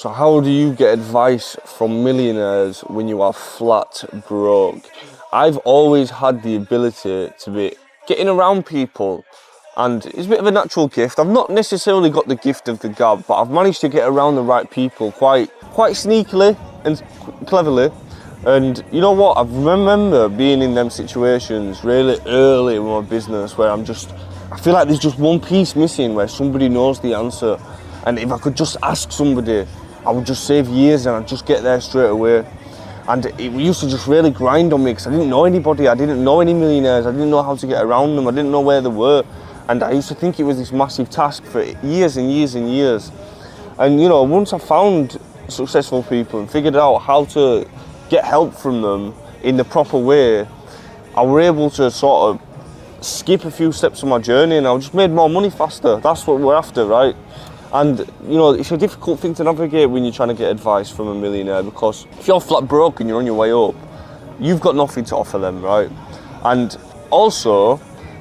So how do you get advice from millionaires when you are flat broke? I've always had the ability to be getting around people, and it's a bit of a natural gift. I've not necessarily got the gift of the gab, but I've managed to get around the right people quite sneakily and cleverly. And you know what? I remember being in them situations really early in my business where I feel like there's just one piece missing where somebody knows the answer. And if I could just ask somebody, I would just save years and I'd just get there straight away. And it used to just really grind on me because I didn't know anybody, I didn't know any millionaires, I didn't know how to get around them, I didn't know where they were. And I used to think it was this massive task for years and years and years. And you know, once I found successful people and figured out how to get help from them in the proper way, I was able to sort of skip a few steps on my journey and I just made more money faster. That's what we're after, right? And you know, it's a difficult thing to navigate when you're trying to get advice from a millionaire, because if you're flat broke and you're on your way up, you've got nothing to offer them, right? And also,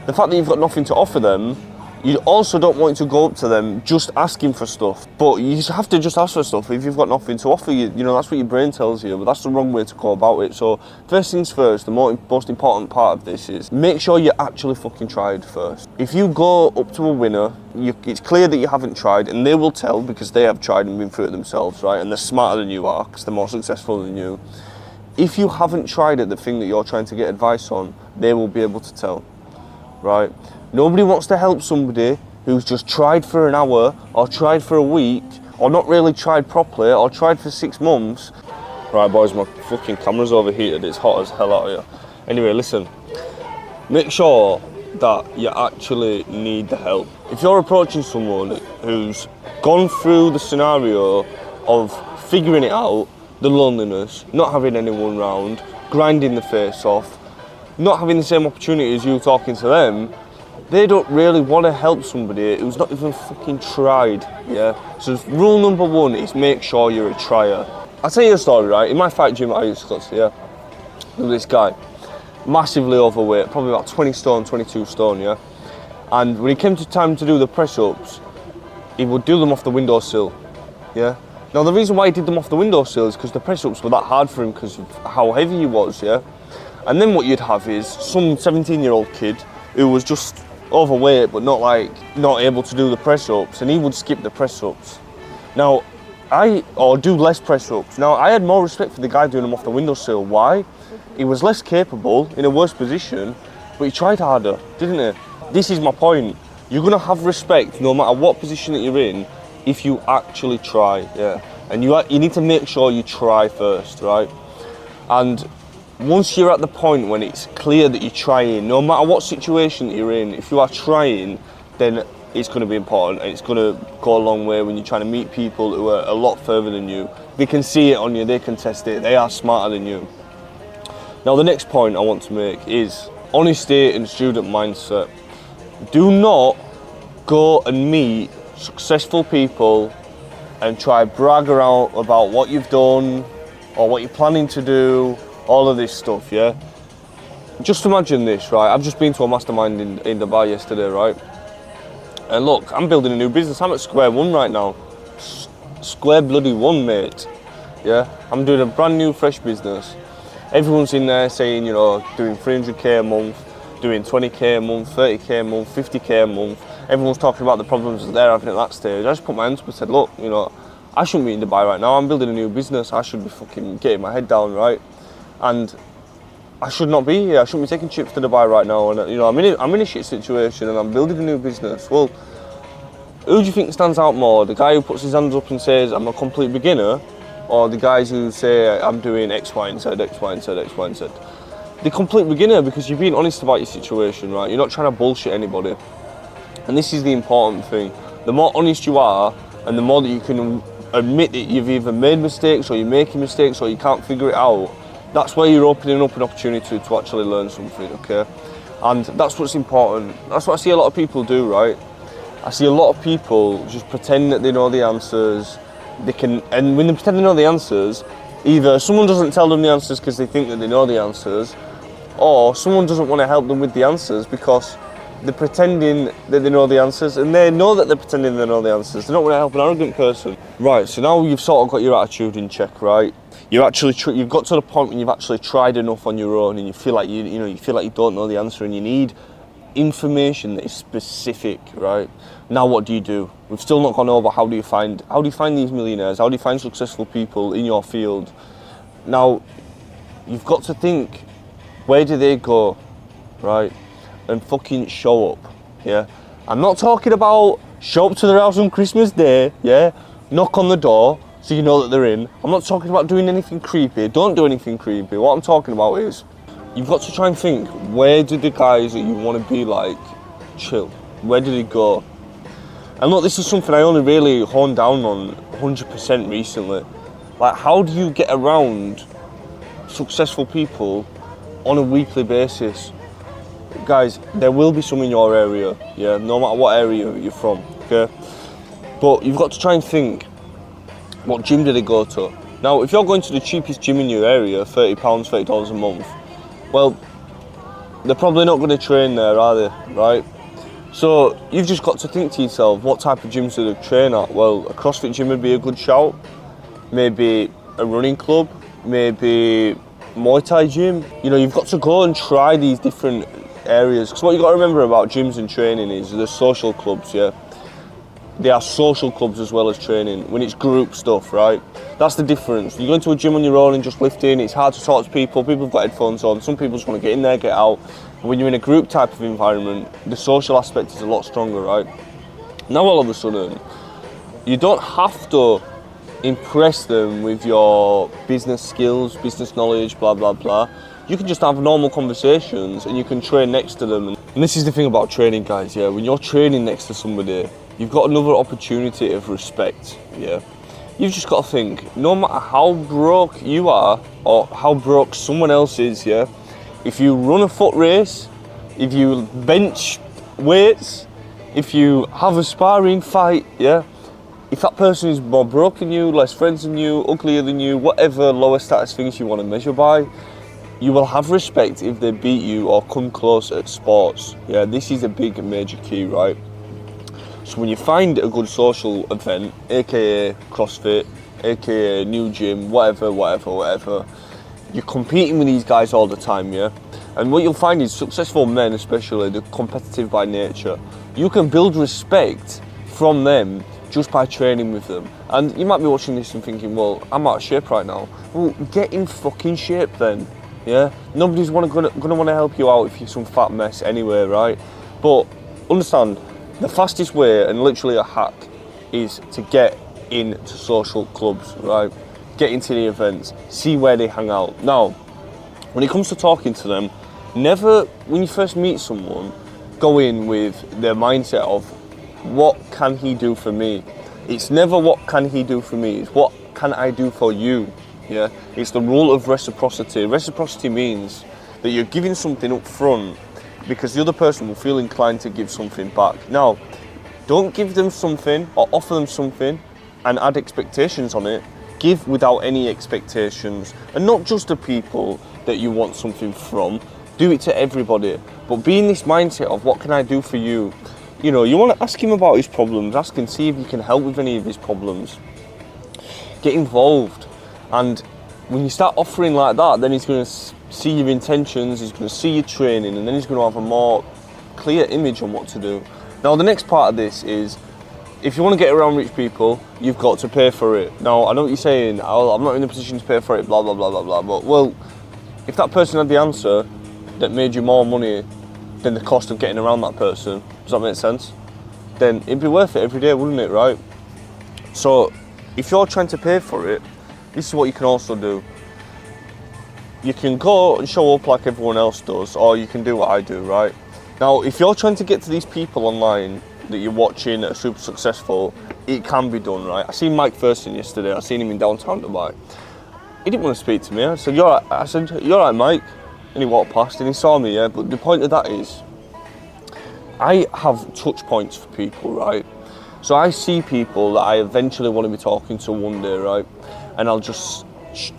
the fact that you've got nothing to offer them, you also don't want to go up to them just asking for stuff. But you just have to just ask for stuff if you've got nothing to offer. You know, that's what your brain tells you, but that's the wrong way to go about it. So first things first, the most important part of this is make sure you actually fucking tried first. If you go up to a winner, it's clear that you haven't tried, and they will tell because they have tried and been through it themselves, right? And they're smarter than you are because they're more successful than you. If you haven't tried at the thing that you're trying to get advice on, they will be able to tell, right? Nobody wants to help somebody who's just tried for an hour or tried for a week or not really tried properly or tried for 6 months. Right boys, my fucking camera's overheated, it's hot as hell out here. Anyway, listen, make sure that you actually need the help. If you're approaching someone who's gone through the scenario of figuring it out, the loneliness, not having anyone around, grinding the face off, not having the same opportunity as you talking to them, they don't really want to help somebody who's not even fucking tried, yeah? So rule number 1 is make sure you're a trier. I'll tell you a story, right? In my fight gym I used to go to, yeah? There was this guy, massively overweight, probably about 20 stone, 22 stone, yeah? And when it came to time to do the press-ups, he would do them off the windowsill, yeah? Now the reason why he did them off the windowsill is because the press-ups were that hard for him because of how heavy he was, yeah? And then what you'd have is some 17-year-old kid who was just overweight but not able to do the press-ups, and he would skip the press-ups. Now, or do less press-ups. Now, I had more respect for the guy doing them off the windowsill. Why? He was less capable, in a worse position, but he tried harder, didn't he? This is my point. You're gonna have respect no matter what position that you're in if you actually try, yeah? And you need to make sure you try first, right? And once you're at the point when it's clear that you're trying, no matter what situation you're in, if you are trying, then it's going to be important and it's going to go a long way when you're trying to meet people who are a lot further than you. They can see it on you, they can test it, they are smarter than you. Now the next point I want to make is honesty and student mindset. Do not go and meet successful people and try brag around about what you've done or what you're planning to do, all of this stuff, yeah? Just imagine this, right? I've just been to a mastermind in Dubai yesterday, right? And look, I'm building a new business. I'm at square one right now. Square bloody one, mate. Yeah? I'm doing a brand new, fresh business. Everyone's in there saying, you know, doing 300k a month, doing 20k a month, 30k a month, 50k a month. Everyone's talking about the problems that they're having at that stage. I just put my hands up and said, look, you know, I shouldn't be in Dubai right now. I'm building a new business. I should be fucking getting my head down, right? And I should not be here. I shouldn't be taking trips to Dubai right now. And you know, I'm in a shit situation and I'm building a new business. Well, who do you think stands out more? The guy who puts his hands up and says, I'm a complete beginner, or the guys who say, I'm doing X, Y, and Z, X, Y, and Z, X, Y, and Z? The complete beginner, because you're being honest about your situation, right? You're not trying to bullshit anybody. And this is the important thing. The more honest you are, and the more that you can admit that you've either made mistakes, or you're making mistakes, or you can't figure it out, that's where you're opening up an opportunity to actually learn something, okay? And that's what's important. That's what I see a lot of people do, right? I see a lot of people just pretend that they know the answers. And when they pretend they know the answers, either someone doesn't tell them the answers because they think that they know the answers, or someone doesn't want to help them with the answers because they're pretending that they know the answers, and they know that they're pretending they know the answers. They're not going to help an arrogant person. Right, so now you've sort of got your attitude in check, right? You've got to the point when you've actually tried enough on your own, and you feel like you feel like you don't know the answer, and you need information that is specific, right? Now what do? We've still not gone over how do you find these millionaires? How do you find successful people in your field? Now, you've got to think, where do they go, right? And fucking show up, yeah? I'm not talking about show up to their house on Christmas Day, yeah? Knock on the door so you know that they're in. I'm not talking about doing anything creepy. Don't do anything creepy. What I'm talking about is, you've got to try and think, where do the guys that you want to be like chill? Where do they go? And look, this is something I only really honed down on 100% recently. Like, how do you get around successful people on a weekly basis? Guys, there will be some in your area, yeah, no matter what area you're from, okay? But you've got to try and think, what gym do they go to? Now, if you're going to the cheapest gym in your area, £30, $30 a month, well, they're probably not going to train there, are they, right? So you've just got to think to yourself, what type of gyms do they train at? Well, a CrossFit gym would be a good shout. Maybe a running club, maybe Muay Thai gym. You know, you've got to go and try these different areas. Because what you've got to remember about gyms and training is they're social clubs, yeah? They are social clubs as well as training, when it's group stuff, right? That's the difference. You go into a gym on your own and just lifting, it's hard to talk to people have got headphones on, some people just want to get in there, get out. But when you're in a group type of environment, the social aspect is a lot stronger, right? Now all of a sudden, you don't have to impress them with your business skills, business knowledge, blah, blah, blah. You can just have normal conversations and you can train next to them. And this is the thing about training, guys, yeah? When you're training next to somebody, you've got another opportunity of respect, yeah? You've just got to think, no matter how broke you are or how broke someone else is, yeah? If you run a foot race, if you bench weights, if you have a sparring fight, yeah? If that person is more broke than you, less friends than you, uglier than you, whatever lower status things you want to measure by, you will have respect if they beat you or come close at sports. Yeah, this is a big and major key, right? So when you find a good social event, aka CrossFit, aka new gym, whatever, you're competing with these guys all the time, yeah? And what you'll find is successful men especially, they're competitive by nature. You can build respect from them just by training with them. And you might be watching this and thinking, well, I'm out of shape right now. Well, get in fucking shape then, yeah? Nobody's gonna want to help you out if you're some fat mess anyway, right? But understand, the fastest way, and literally a hack, is to get into social clubs, right? Get into the events, see where they hang out. Now, when it comes to talking to them, never, when you first meet someone, go in with their mindset of, what can he do for me? It's never what can he do for me, it's what can I do for you, yeah? It's the rule of reciprocity. Reciprocity means that you're giving something up front because the other person will feel inclined to give something back. Now, don't give them something or offer them something and add expectations on it. Give without any expectations, and not just the people that you want something from. Do it to everybody, but be in this mindset of, what can I do for you? You know, you want to ask him about his problems, ask him, see if you can help with any of his problems. Get involved, and when you start offering like that, then he's going to see your intentions, he's going to see your training, and then he's going to have a more clear image on what to do. Now, the next part of this is, if you want to get around rich people, you've got to pay for it. Now, I know what you're saying, I'm not in a position to pay for it, blah, blah, blah, blah, blah, but, well, if that person had the answer that made you more money than the cost of getting around that person, does that make sense? Then it'd be worth it every day, wouldn't it, right? So, if you're trying to pay for it, this is what you can also do. You can go and show up like everyone else does, or you can do what I do, right? Now, if you're trying to get to these people online that you're watching that are super successful, it can be done, right? I seen Mike Thurston yesterday, I seen him in downtown Dubai. He didn't want to speak to me. I said, "You're right." I said, "You're right, Mike." And he walked past and he saw me, yeah? But the point of that is, I have touch points for people, right? So I see people that I eventually want to be talking to one day, right? And I'll just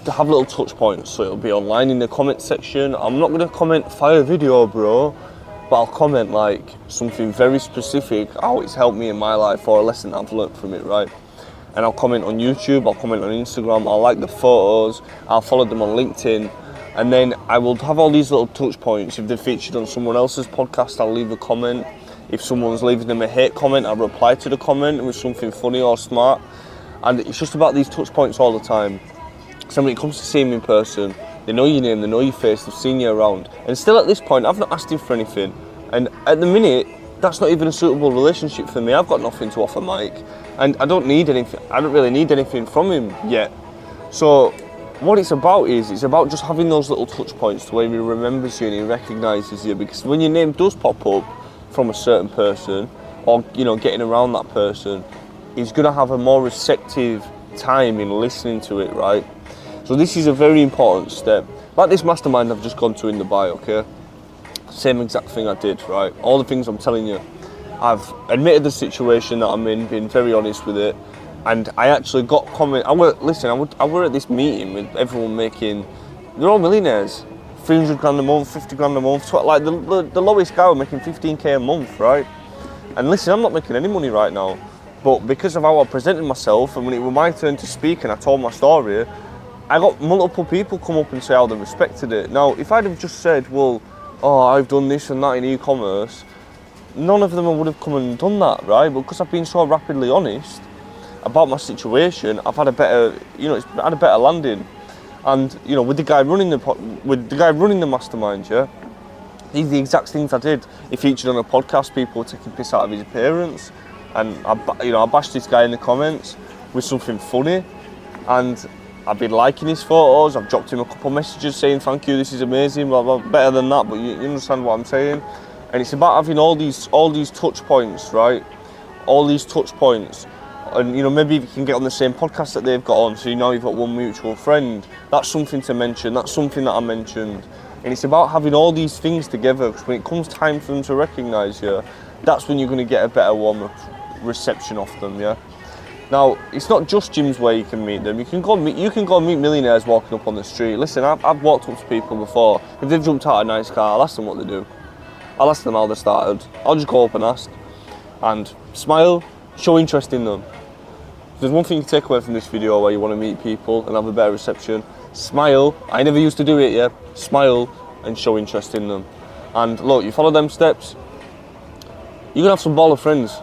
have little touch points. So it'll be online in the comment section. I'm not going to comment, "Fire video, bro." but I'll comment like something very specific, how it's helped me in my life or a lesson I've learnt from it, right? And I'll comment on YouTube, I'll comment on Instagram, I'll like the photos, I'll follow them on LinkedIn, and then I will have all these little touch points. If they're featured on someone else's podcast, I'll leave a comment. If someone's leaving them a hate comment, I'll reply to the comment with something funny or smart. And it's just about these touch points all the time. So when it comes to seeing me in person, they know your name, they know your face, they've seen you around. And still at this point, I've not asked him for anything. And at the minute, that's not even a suitable relationship for me. I've got nothing to offer Mike. And I don't need anything, I don't really need anything from him yet. So what it's about just having those little touch points to where he remembers you and he recognises you. Because when your name does pop up from a certain person, or getting around that person, he's going to have a more receptive time in listening to it, right? So this is a very important step. Like this mastermind I've just gone to in Dubai, okay? Same exact thing I did, right? All the things I'm telling you. I've admitted the situation that I'm in, been very honest with it, and I actually got comment. I were at this meeting with everyone they're all millionaires, 300 grand a month, 50 grand a month, like the lowest guy was making 15k a month, right? And listen, I'm not making any money right now, but because of how I presented myself, and when it was my turn to speak and I told my story, I got multiple people come up and say how they respected it. Now, if I'd have just said, well, I've done this and that in e-commerce, none of them would have come and done that, right? But because I've been so rapidly honest about my situation, I've had a better, it's had a better landing. And with the guy running the mastermind, yeah, these are the exact things I did. He featured on a podcast, people were taking piss out of his appearance, and I bashed this guy in the comments with something funny, and I've been liking his photos. I've dropped him a couple of messages saying thank you, this is amazing, blah blah. Better than that, but you understand what I'm saying. And it's about having all these touch points, right? All these touch points. And maybe if you can get on the same podcast that they've got on, so you've got one mutual friend. That's something to mention, that's something that I mentioned. And it's about having all these things together, because when it comes time for them to recognise you, that's when you're going to get a better, warmer reception off them, yeah? Now, it's not just gyms where you can meet them. You can go meet millionaires walking up on the street. Listen, I've walked up to people before. If they've jumped out of a nice car, I'll ask them what they do. I'll ask them how they started. I'll just go up and ask. And smile, show interest in them. If there's one thing you take away from this video where you want to meet people and have a better reception, smile. I never used to do it, yeah? Smile and show interest in them. And look, you follow them steps, you're going to have some baller friends.